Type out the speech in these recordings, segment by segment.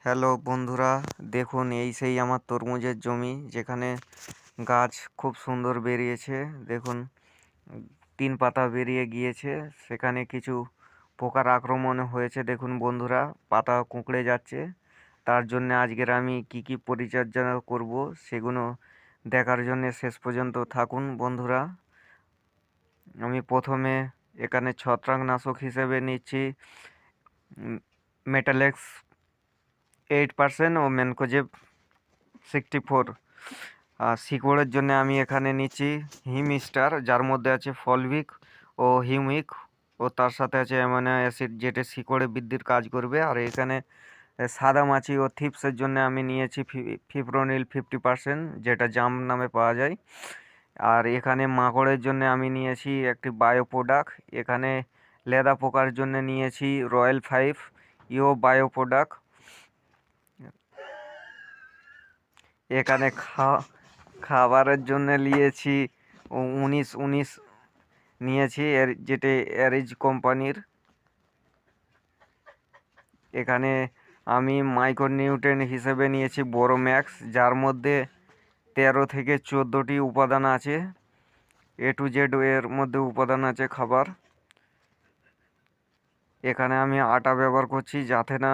Hello বন্ধুরা, দেখুন এই সেই আমার তরমুজের জমি যেখানে গাছ খুব সুন্দর বেরিয়েছে। দেখুন, উম, 3 পাতা বেরিয়ে গিয়েছে। সেখানে কিছু পোকার আক্রমণ হয়েছে। দেখুন বন্ধুরা, পাতা কুঁকড়ে যাচ্ছে। তার জন্য আজকের আমি কি কি পরিচর্যা করব সেগুলো দেখার জন্য শেষ পর্যন্ত থাকুন বন্ধুরা। আমি প্রথমে এখানে ছত্রাকনাশক হিসেবে নিচ্ছি মেটালেক্স 8% ও ম্যানকোজেব 64। আর শিকড়ের জন্য আমি এখানে নিচ্ছি হিম স্টার, যার মধ্যে আছে ফলভিক ও হিউমিক, ও তার সাথে আছে অ্যামোনিয়া অ্যাসিড, যেটা শিকড়ে বৃদ্ধির কাজ করবে। আর এখানে সাদা মাছি ও থিপসের জন্য আমি নিয়েছি ফিপ্রোনিল 50%, যেটা জাম নামে পাওয়া যায়। আর এখানে মাকড়ের জন্য আমি নিয়েছি একটি বায়ো প্রোডাক্ট। এখানে লেদা পোকার জন্য নিয়েছি রয়্যাল 5 ইও বায়ো প্রোডাক্ট। এখানে খাবারের জন্য নিয়েছি 19 নিয়েছি, যেটা এরিজ কোম্পানির। এখানে আমি মাইক্রোনিউট্রেন হিসেবে নিয়েছি বোরোম্যাক্স, যার মধ্যে 13 থেকে 14টি উপাদান আছে। A to Z এর মধ্যে উপাদান আছে খাবার। এখানে আমি আটা ব্যবহার করছি যাতে না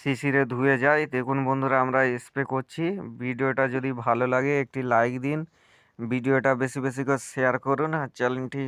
শিশিরে ধুয়ে যায়। দেখুন বন্ধুরা, আমরা স্প্রে করছি। ভিডিওটা যদি ভালো লাগে একটি লাইক দিন, ভিডিওটা বেশি বেশি করে শেয়ার করুন, আর চ্যানেলটি